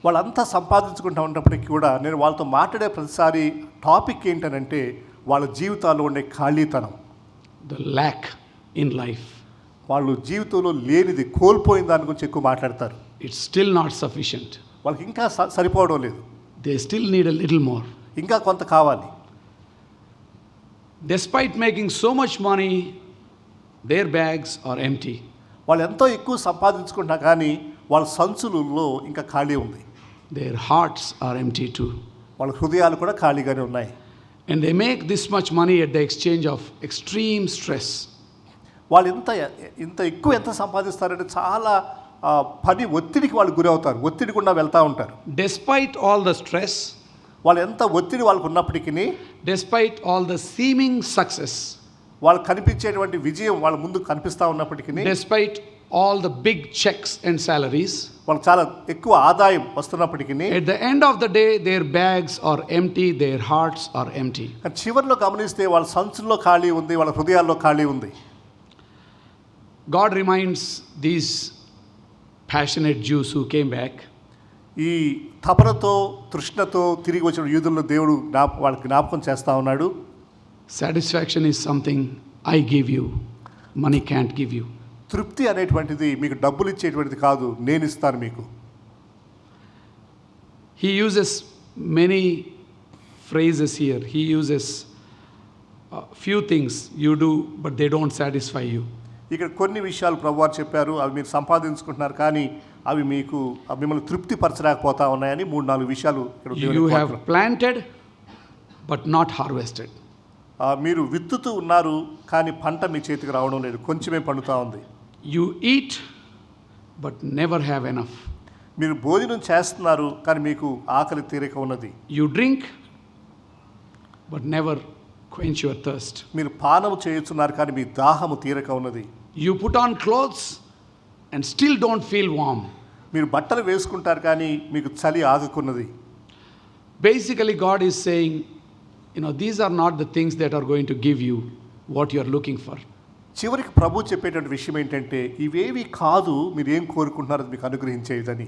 వాళ్ళంతా సంపాదించుకుంటూ ఉన్నప్పటికీ కూడా నేను వాళ్ళతో మాట్లాడే ప్రతిసారి టాపిక్ ఏంటనంటే వాళ్ళ జీవితాల్లో ఉండే ఖాళీతనం, the lack in life. వాళ్ళు జీవితంలో లేనిది, కోల్పోయిన దాని గురించి ఎక్కువ మాట్లాడతారు. It's still not sufficient. వాళ్ళకి ఇంకా సరిపోవడం లేదు, They still need a little more. ఇంకా కొంత కావాలి. Despite making so much money, their bags are empty. వాళ్ళు ఎంతో ఎక్కువ సంపాదించుకుంటున్నా కానీ వాళ్ళ సంచులలో ఇంకా ఖాళీ ఉంది. Their hearts are empty too. వాళ్ళ హృదయాలు కూడా ఖాళీగానే ఉన్నాయి. And they make this much money at the exchange of extreme stress. వాళ్ళు ఇంత ఎక్కువ ఎంత సంపాదిస్తారంటే చాలా పని ఒత్తిడికి వాళ్ళు గురి అవుతారు, ఒత్తిడి గుండా వెళ్తూ ఉంటారు. Despite all the stress, వాళ్ళు ఎంత ఒత్తిడి వాళ్ళకు ఉన్నప్పటికీ, despite all the seeming success, వాళ్ళు కనిపించేటువంటి విజయం వాళ్ళ ముందు కనిపిస్తూ ఉన్నప్పటికీ, despite all the big checks and salaries, వాళ్ళు చాలా ఎక్కువ ఆదాయం వస్తున్నప్పటికీ, at the end of the day their bags are empty, their hearts are empty. చివరిలో గమనిస్తే వాళ్ళ సంచుల్లో ఖాళీ ఉంది, వాళ్ళ హృదయాల్లో ఖాళీ ఉంది. God reminds these passionate Jews who came back, ఈ తపనతో తృష్ణతో తిరిగి వచ్చిన యూదులను దేవుడు వాళ్ళకి జ్ఞాపకం చేస్తూ ఉన్నాడు. satisfaction is something I give you, money can't give you. తృప్తి అనేటువంటిది మీకు డబ్బులు ఇచ్చేటువంటిది కాదు, నేను ఇస్తాను మీకు. He uses many phrases here. He uses few things you do but they don't satisfy you. ఇక్కడ కొన్ని విషయాలు ప్రభువారు చెప్పారు, అవి మీరు సంపాదించుకుంటున్నారు కానీ అవి మీకు మిమ్మల్ని తృప్తి పరచలేకపోతా ఉన్నాయని 3-4 విషయాలు ఇక్కడ You have planted but not harvested. మీరు విత్తుతూ ఉన్నారు కానీ పంట మీ చేతికి రావడం లేదు, కొంచెమే పండుతా ఉంది. You eat but never have enough. మీరు భోజనం చేస్తున్నారు కానీ మీకు ఆకలి తీరిక ఉన్నది. You drink but never quench your thirst. మీరు పానము చేయుచున్నారు కానీ మీ దాహము తీరిక ఉన్నది. You put on clothes and still don't feel warm. మీరు బట్టలు వేసుకుంటారు కానీ మీకు చలి ఆగుకున్నది. Basically God is saying, these are not the things that are going to give you what you are looking for. చివరికి ప్రభు చెప్పేటువంటి విషయం ఏంటంటే ఇవేవి కాదు మీరు ఏం కోరుకుంటున్నారో మీకు అనుగ్రహించేదని.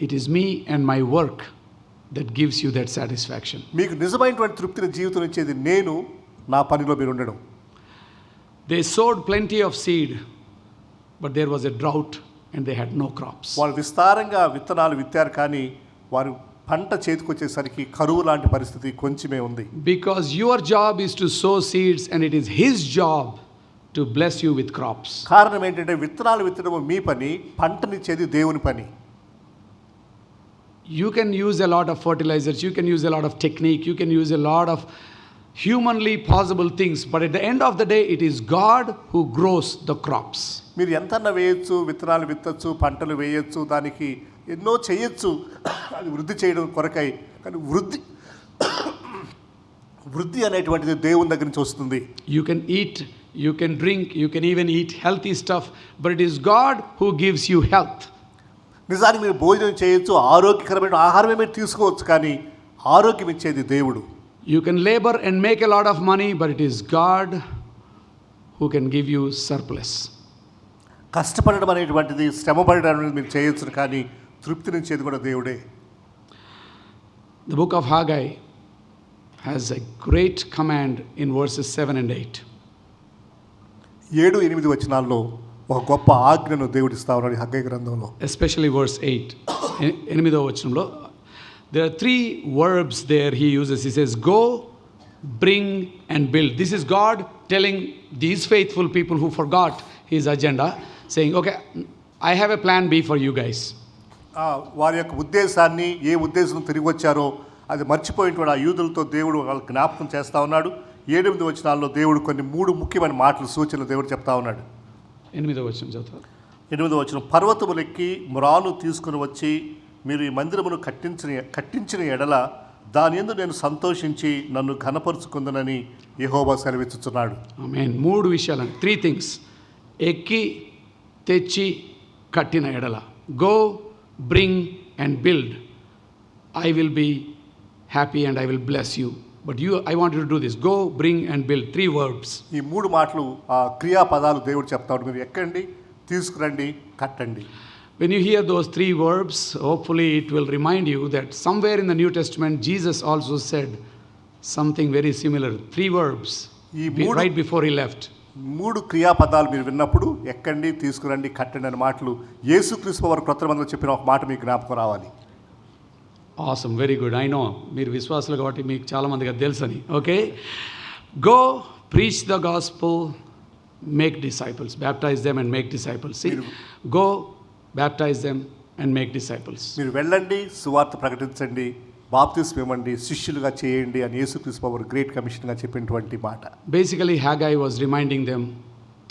It is me and my work that gives you that satisfaction. మీకు నిజమైనటువంటి తృప్తిని జీవితం ఇచ్చేది నేను, నా పనిలో మీరు ఉండడం. They sowed plenty of seed but there was a drought and they had no crops. వాళ్ళు విస్తారంగా విత్తనాలు విత్తారు కానీ వారు పంట చేతికొచ్చేసరికి కరువు లాంటి పరిస్థితి కొంచెమే ఉంది. Because your job is to sow seeds and it is his job to bless you with crops. కారణం ఏంటంటే విత్తనాలు విత్తడం మీ పని, పంటనిచ్చేది దేవుని పని. You can use a lot of fertilizers, you can use a lot of technique, you can use a lot of humanly possible things, but at the end of the day, it is God who grows the crops. మీరు ఎంతన్నా వేయచ్చు, విత్తనాలు విత్తచ్చు, పంటలు వేయచ్చు, దానికి ఎన్నో చేయొచ్చు అది వృద్ధి చేయడం కొరకై. కానీ వృద్ధి అనేటువంటిది దేవుని దగ్గర నుంచి వస్తుంది. You can eat, you can drink, you can even eat healthy stuff, but it is God who gives you health. నిజానికి మీరు భోజనం చేయొచ్చు, ఆరోగ్యకరమైన ఆహారమే మీరు తీసుకోవచ్చు, కానీ ఆరోగ్యం ఇచ్చేది దేవుడు. You can labor and make a lot of money, but it is God who can give you surplus. కష్టపడడం అనేటువంటిది, శ్రమపడడం అనేది మీరు చేయొచ్చు, కానీ తృప్తినిచ్చేది కూడా దేవుడే. The book of Haggai has a great command in verses 7 and 8. 7-8 వచనాల్లో ఒక గొప్ప ఆజ్ఞను దేవుడు ఇస్తా ఉన్నాడు హగ్గై గ్రంథంలో. Especially verse 8. 8వ వచనంలో there are 3 verbs there he uses. He says, go, bring and build. This is God telling these faithful people who forgot his agenda, saying, okay, I have a plan B for you guys. వారి యొక్క ఉద్దేశాన్ని, ఏ ఉద్దేశం తిరిగి వచ్చారో అది మర్చిపోయినటువంటి ఆ యూదులతో దేవుడు వాళ్ళకి జ్ఞాపకం చేస్తూ ఉన్నాడు. 7-8 వచనాల్లో దేవుడు కొన్ని 3 ముఖ్యమైన మాటలు, సూచనలు దేవుడు చెప్తా ఉన్నాడు. 8వ వచనం చదువుతారు. 8వ వచనం, పర్వతములెక్కి మ్రాను తీసుకుని వచ్చి మీరు ఈ మందిరమును కట్టించిన ఎడల దాని యందు నేను సంతోషించి నన్ను ఘనపరుచుకుందునని యెహోవా సెలవిచ్చుచున్నాడు. ఆమేన్. 3 విషయాలు, 3 things. ఎక్కి, తెచ్చి, కట్టిన ఎడల. Go, bring and build. I will be happy and I will bless you. But I want you to do this. Go, bring and build. 3 verbs. ఈ 3 మాటలు క్రియాపదాలు దేవుడు చెప్తాడు. మీరు ఎక్కండి, తీసుకురండి, కట్టండి. When you hear those 3 verbs, hopefully it will remind you that somewhere in the New Testament, Jesus also said something very similar. 3 verbs right before he left. 3 క్రియాపదాలు మీరు విన్నప్పుడు ఎక్కండి, తీసుకురండి, కట్టండి అనే మాటలు యేసుక్రీస్తు వారు క్రొత్త నిబంధనలో చెప్పిన ఒక మాట మీకు జ్ఞాపకం రావాలి. Awesome, very good. I know మీరు విశ్వాసులు కాబట్టి మీకు చాలా మందికి అది తెలుసని. Okay, go, preach the gospel, make disciples, baptize them and make disciples. See, go, baptize them and make disciples. మీరు వెళ్ళండి, సువార్త ప్రకటించండి, బాప్తిస్మం ఇవ్వండి, శిష్యులుగా చేయండి అని యేసుక్రీస్తు వారు గ్రేట్ కమిషన్ గా చెప్పినటువంటి మాట. Basically Haggai was reminding them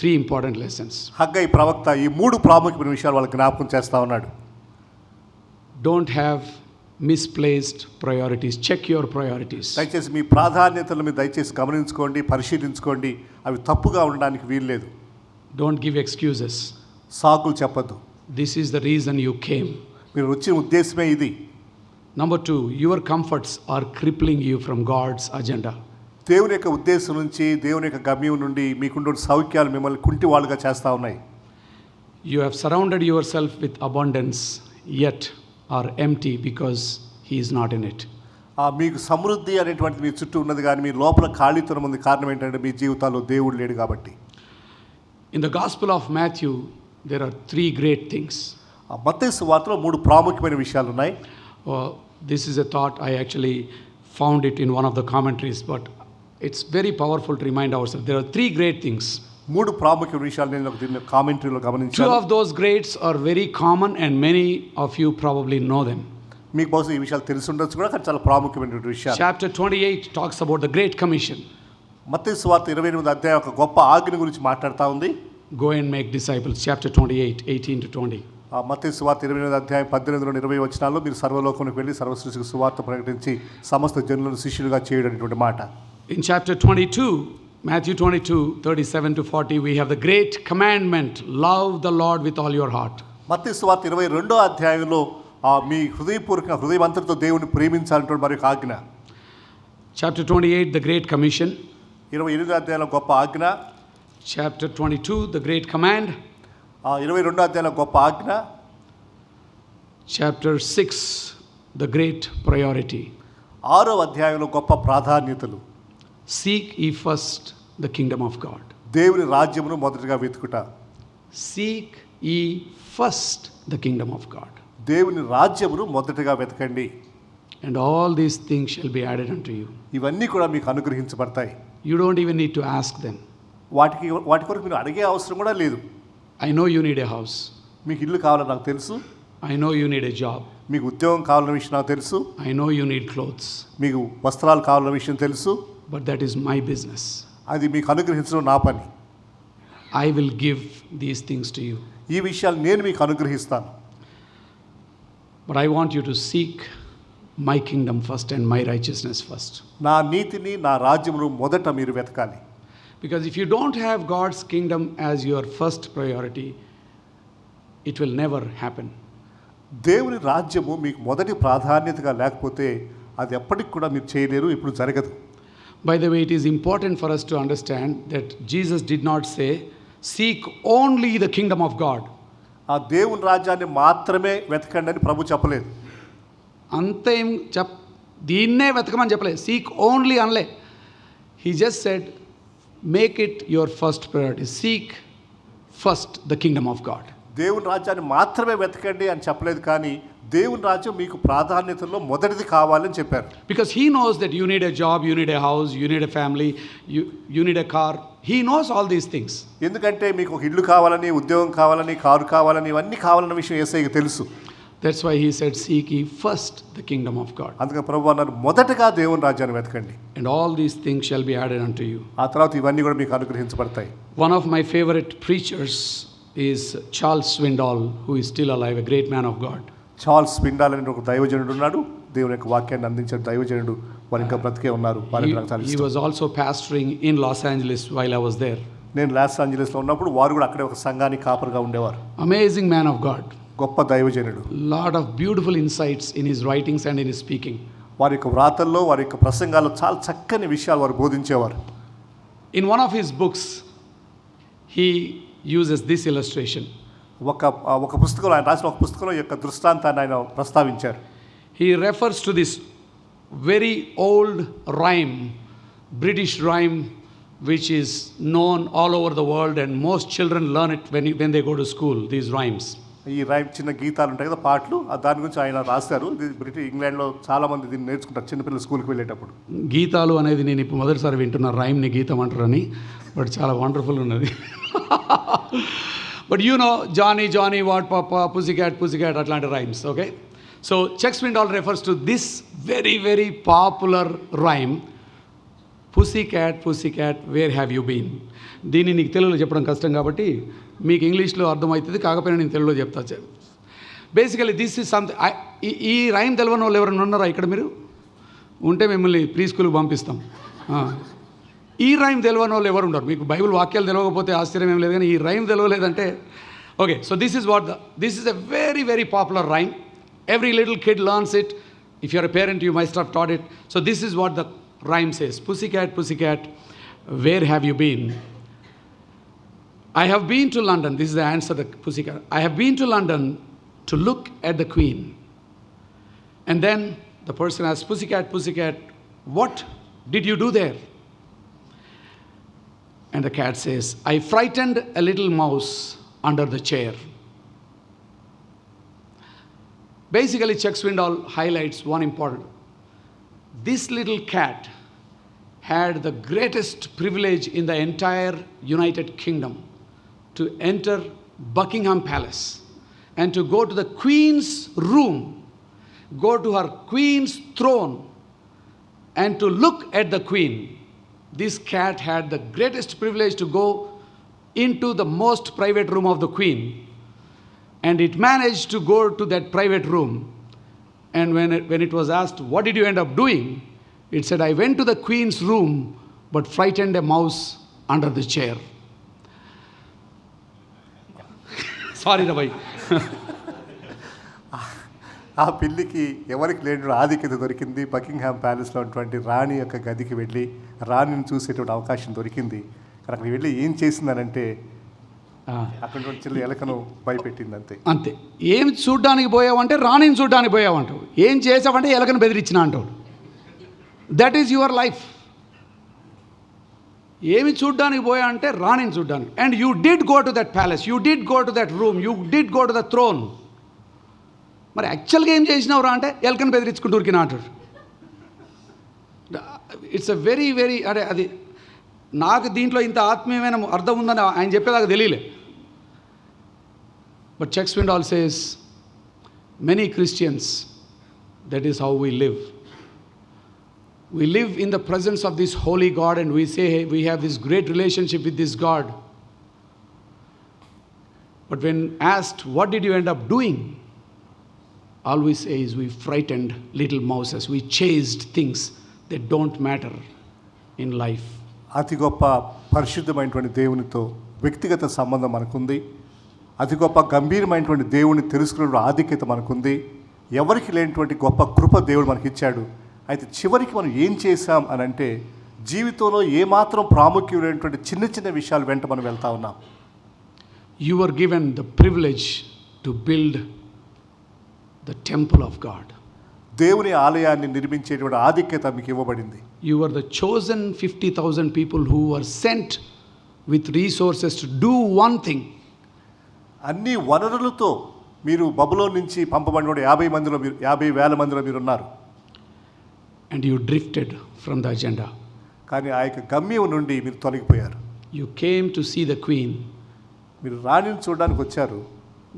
3 important lessons. Haggai ప్రవక్త ఈ 3 ప్రాముఖ్యమైన విషయాలు వాళ్ళకి జ్ఞాపకం చేస్తా ఉన్నాడు. Don't have misplaced priorities. Check your priorities. దయచేసి మీ ప్రాధాన్యతలను మీరు దయచేసి గమనించుకోండి, పరిశీలించుకోండి. అవి తప్పుగా ఉండడానికి వీల్లేదు. Don't give excuses. సాకులు చెప్పద్దు. This is the reason you came. మీరు వచ్చిన ఉద్దేశమే ఇది. Number 2, your comforts are crippling you from God's agenda. దేవుని యొక్క ఉద్దేశం నుంచి, దేవుని యొక్క గమ్యం నుండి మీకుండే సౌఖ్యాలు మిమ్మల్ని కుంటి వాళ్ళుగా చేస్తూ ఉన్నాయి. You have surrounded yourself with abundance, yet are empty because he is not in it. మీకు సమృద్ధి అనేటువంటిది మీ చుట్టూ ఉన్నది, కానీ మీ లోపల ఖాళీతనం ఉంది. కారణం ఏంటంటే మీ జీవితాల్లో దేవుడు లేడు కాబట్టి. In the Gospel of Matthew, there are 3 great things. మత్తయి సువార్తలో 3 ప్రాముఖ్యమైన విషయాలు ఉన్నాయి. This is a thought, I actually found it in one of the commentaries, but it's very powerful to remind ourselves. There are 3 great things. 3 ప్రాముఖ్యమైన విషయాలు నేను దీని కామెంటరీలో గమనించాను. 2 of those greats are very common and many of you probably know them. మీకు బహుశా ఈ విషయాలు తెలిసి ఉండొచ్చు కూడా, కానీ చాలా ప్రాముఖ్యమైన విషయాలు. Chapter 28 talks about the Great Commission. మత్తయి సువార్త 28వ అధ్యాయం ఒక గొప్ప ఆజ్ఞ గురించి మాట్లాడుతూ ఉంది. Go and make disciples. Chapter 28, 18 to 20. మత్తయి సువార్త 28వ అధ్యాయం 18-20 వచనాల్లో మీరు సర్వలోకానికి వెళ్ళి సర్వసృష్టికి సువార్త ప్రకటించి సమస్త జనులను శిష్యులుగా చేయడం అనేటువంటి మాట. In chapter 22, Matthew 22, 37 to 40, we have the great commandment, love the Lord with all your heart. మత్తయి సువార్త 22వ అధ్యాయంలో మీ హృదయమంతటితో దేవుని ప్రేమించాలంటే మరి ఒక ఆజ్ఞ. Chapter 28, the great commission. 28వ అధ్యాయంలో గొప్ప ఆజ్ఞ. Chapter 22, the great command. 22వ అధ్యాయంలో గొప్ప ఆజ్ఞ. Chapter 6, the great priority. 6వ అధ్యాయంలో గొప్ప ప్రాధాన్యతలు. Seek ye first the kingdom of God. దేవుని రాజ్యమును మొదటగా వెతుకుట. Seek ye first the kingdom of God. దేవుని రాజ్యమును మొదటగా వెతకండి. And all these things shall be added unto you. ఇవన్నీ కూడా మీకు అనుగ్రహించబడతాయి. You don't even need to ask them. వాటి కొరకు మీరు అడిగే అవసరం కూడా లేదు. I know you need a house. మీకు ఇల్లు కావాలని నాకు తెలుసు. I know you need a job. మీకు ఉద్యోగం కావాలన్న విషయం నాకు తెలుసు. I know you need clothes. మీకు వస్త్రాలు కావాలన్న విషయం తెలుసు. But that is my business. అది మీకు అనుగ్రహించడం నా పని. I will give these things to you. ఈ విషయాలు నేను మీకు అనుగ్రహిస్తాను. But I want you to seek my kingdom first and my righteousness first. నా నీతిని నా రాజ్యమును మొదట మీరు వెతకాలి. Because if you don't have God's kingdom as your first priority, it will never happen. దేవుని రాజ్యము మీకు మొదటి ప్రాధాన్యతగా లేకపోతే అది ఎప్పటికి కూడా మీరు చేయలేరు, ఇప్పుడు జరగదు. By the way, it is important for us to understand that Jesus did not say, seek only the kingdom of God. ఆ దేవుని రాజ్యాన్ని మాత్రమే వెతకండి అని ప్రభు చెప్పలేదు. అంతేం దీన్నే వెతకమని చెప్పలేదు. సీక్ ఓన్లీ అనలే. He just said make it your first priority. Seek first the Kingdom of God. దేవుని రాజ్యాన్ని మాత్రమే వెతకండి అని చెప్పలేదు, కానీ దేవుని రాజ్యం మీకు ప్రాధాన్యతలో మొదటిది కావాలని చెప్పారు. Because he knows that you need a job, you need a house, you need a family, you need a car. He knows all these things. ఎందుకంటే మీకు ఒక ఇల్లు కావాలని, ఉద్యోగం కావాలని, కారు కావాలని, ఇవన్నీ కావాలన్న విషయం యేసయ్యకి తెలుసు. That's why he said, seek ye first the kingdom of God. అందుకే ప్రభువు అన్నారు, మొదటగా దేవుని రాజ్యాన్ని వెతకండి. And all these things shall be added unto you. ఆ తర్వాత ఇవన్నీ కూడా మీకు అనుగ్రహించబడతాయి. One of my favorite preachers is Charles Swindoll, who is still alive, a great man of God. Charles Swindoll అనే ఒక దైవజనుడు ఉన్నాడు. దేవుని యొక్క వాక్యాన్ని అందించే దైవజనుడు. వారు ఇంకా బ్రతికే ఉన్నారు. He was also pastoring in Los Angeles while I was there. నేను లాస్ ఏంజలస్లో ఉన్నప్పుడు వారు కూడా అక్కడే ఒక సంఘానికి కాపరిగా ఉండేవారు. Amazing man of God. గొప్ప దైవజనుడు. Lot of beautiful insights in his writings and in his speaking. వారి యొక్క వ్రాతల్లో, వారి యొక్క ప్రసంగాల్లో చాలా చక్కని విషయాలు వారు బోధించేవారు. In one of his books, he uses this illustration. ఒక పుస్తకంలో, ఆయన రాసిన ఒక పుస్తకంలో ఈ యొక్క దృష్టాంతాన్ని ఆయన ప్రస్తావించారు. He refers to this very old rhyme, British rhyme, which is known all over the world and most children learn it when they go to school, these rhymes. ఈ రైమ్ చిన్న గీతాలు ఉంటాయి కదా, పాటలు, దాని గురించి ఆయన రాశారు. బ్రిటిష్ ఇంగ్లాండ్లో చాలా మంది దీన్ని నేర్చుకుంటారు చిన్నపిల్లలు స్కూల్కి వెళ్ళేటప్పుడు. గీతాలు అనేది నేను ఇప్పుడు మొదటిసారి వింటున్నా, రైమ్ని గీతం అంటారని. బట్ చాలా వండర్ఫుల్ ఉన్నది. But you know Johnny Johnny what papa, pussycat pussycat, అట్లాంటి rhymes. Okay, so Chuck Swindoll refers to this very very popular rhyme, pussycat pussycat where have you been. దీన్ని నీకు తెలుగులో చెప్పడం కష్టం కాబట్టి మీకు ఇంగ్లీష్లో అర్థమవుతుంది, కాకపోయినా నేను తెలుగులో చెప్తా. Basically this is something. ఈ రైమ్ తెలియని వాళ్ళు ఎవరైనా ఉన్నారా ఇక్కడ? మీరు ఉంటే మిమ్మల్ని ప్రీ స్కూల్కి పంపిస్తాం. ఈ రైమ్ తెలియని వాళ్ళు ఎవరు ఉండరు. మీకు బైబిల్ వాక్యాలు తెలియకపోతే ఆశ్చర్యం ఏం లేదు, కానీ ఈ రైమ్ తెలియలేదంటే okay. So this is a very very popular rhyme. Every little kid learns it. If you're a parent you must have taught it. So this is what the rhyme says, pussycat pussycat where have you been? I have been to London. This is the answer, the pussycat. I have been to London to look at the Queen. And then the person asks, pussycat pussycat, what did you do there? And the cat says, I frightened a little mouse under the chair. Basically Chuck Swindoll highlights one important. This little cat had the greatest privilege in the entire United Kingdom to enter Buckingham Palace and to go to the Queen's room, go to her Queen's throne and to look at the Queen. This cat had the greatest privilege to go into the most private room of the Queen, and it managed to go to that private room. And when it was asked, what did you end up doing? It said, I went to the Queen's room but frightened a mouse under the chair. Sorry Rabai. ఆ పిల్లికి ఎవరికి లేని ఆధిక్యత దొరికింది. Buckingham ప్యాలెస్లో ఉన్నటువంటి రాణి యొక్క గదికి వెళ్ళి రాణిని చూసేటువంటి అవకాశం దొరికింది. అక్కడికి వెళ్ళి ఏం చేసిందనంటే అక్కడ చిల్లి ఎలకను భయపెట్టింది. అంతే. ఏం చూడ్డానికి పోయావంటే రాణిని చూడ్డానికి పోయావంటావు. ఏం చేసావంటే ఎలకను బెదిరించిన అంటాడు. That is your life. ఏమి చూడ్డానికి పోయా అంటే రాణిని చూడ్డానికి. And you did go to that palace, you did go to that room, you did go to the throne. మరి యాక్చువల్గా ఏం చేసినావురా అంటే ఎలకను బెదిరించుకుంటూ ఉరికినా అంటాడు. ఇట్స్ అ వెరీ వెరీ, అంటే అది నాకు దీంట్లో ఇంత ఆత్మీయమైన అర్థం ఉందని ఆయన చెప్పేదాకా తెలియలే. But Chuck Swindoll says, Many Christians, that is how we live. We live in the presence of this holy God and we say, hey, we have this great relationship with this God. But when asked, what did you end up doing? All we say is we frightened little mouses. We chased things that don't matter in life. అతి గొప్ప పరిశుద్ధమైనటువంటి దేవునితో వ్యక్తిగత సంబంధం మనకుంది. అతి గొప్ప గంభీరమైనటువంటి దేవుని తెలుసుకునే ఆధిక్యత మనకుంది. ఎవరికి లేనటువంటి గొప్ప కృప దేవుడు మనకి ఇచ్చాడు. అయితే చివరికి మనం ఏం చేశాం అని అంటే జీవితంలో ఏమాత్రం ప్రాముఖ్యమైనటువంటి చిన్న చిన్న విషయాలు వెంట మనం వెళ్తా ఉన్నాం. You were given the privilege to build the temple of God. దేవుని ఆలయాన్ని నిర్మించేటువంటి ఆధిక్యత మీకు ఇవ్వబడింది. You were the chosen 50,000 people who were sent with resources to do one thing. అన్ని వనరులతో మీరు బబులోను నుంచి పంపబడిన 50,000 మందిలో మీరు ఉన్నారు. And you drifted from the agenda. కానీ ఆ యొక్క గమ్యం నుండి మీరు తొలగిపోయారు. You came to see the queen. మీరు రాణిని చూడడానికి వచ్చారు.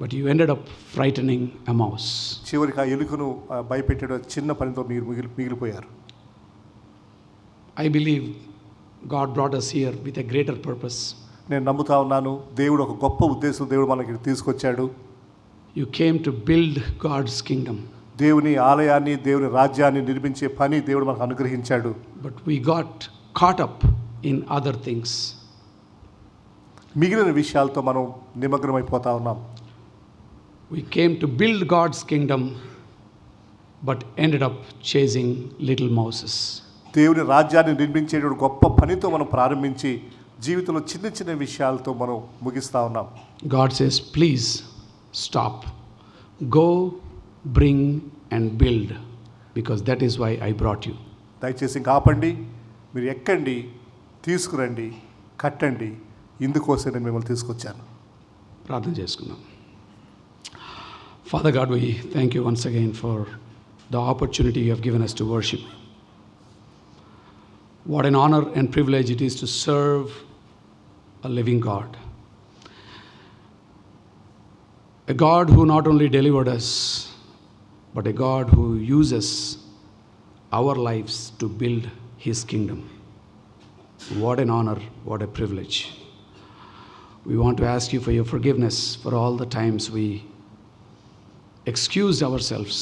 But you ended up frightening a mouse. చివరికి ఆ ఎలుకను భయపెట్టే చిన్న పనితో మీరు మిగిలిపోయారు. I believe God brought us here with a greater purpose. నేను నమ్ముతా ఉన్నాను దేవుడు ఒక గొప్ప ఉద్దేశం దేవుడు మనకి తీసుకొచ్చాడు. You came to build God's kingdom. దేవుని ఆలయాన్ని దేవుని రాజ్యాన్ని నిర్మించే పని దేవుడు మనకు అనుగ్రహించాడు. But we got caught up in other things. మిగిలిన విషయాలతో మనం నిమగ్నమైపోతా ఉన్నాం. We came to build God's kingdom but ended up chasing little mouses. దేవుని రాజ్యాన్ని నిర్మించేటువంటి గొప్ప పనితో మనం ప్రారంభించి జీవితంలో చిన్న చిన్న విషయాలతో మనం ముగిస్తా ఉన్నాం. God says, please stop. Go, bring and build, because that is why I brought you. దయచేసి ఆపండి, మీరు ఎక్కండి, తీసుకురండి, కట్టండి, ఇందుకోసం నేను మిమ్మల్ని తీసుకొచ్చాను. ప్రార్థన చేసుకుందాం. Father God, we thank you once again for the opportunity you have given us to worship. What an honor and privilege it is to serve a living God. A God who not only delivered us, but a God who uses our lives to build His kingdom. What an honor, what a privilege. We want to ask you for your forgiveness for all the times we excused ourselves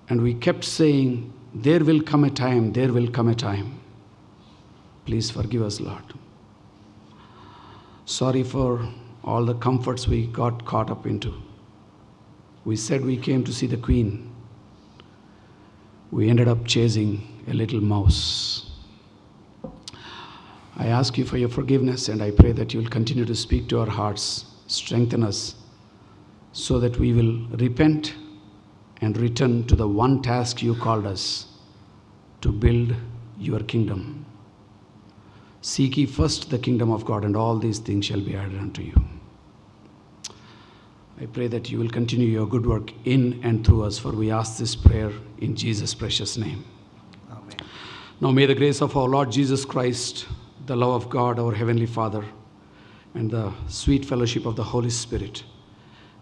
and we kept saying, there will come a time, there will come a time. Please forgive us, Lord. Sorry for all the comforts we got caught up into. We said we came to see the queen. We ended up chasing a little mouse. I ask you for your forgiveness and I pray that you will continue to speak to our hearts, strengthen us, so that we will repent and return to the one task you called us, to build your kingdom. Seek ye first the kingdom of God, and all these things shall be added unto you. I pray that you will continue your good work in and through us, for we ask this prayer in Jesus' precious name. Amen. Now may the grace of our Lord Jesus Christ, the love of God, our Heavenly Father, and the sweet fellowship of the Holy Spirit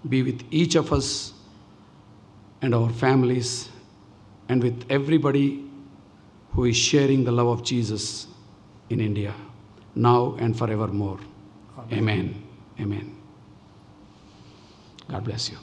be with each of us and our families and with everybody who is sharing the love of Jesus in India, now and forevermore. Amen. Amen. God bless you.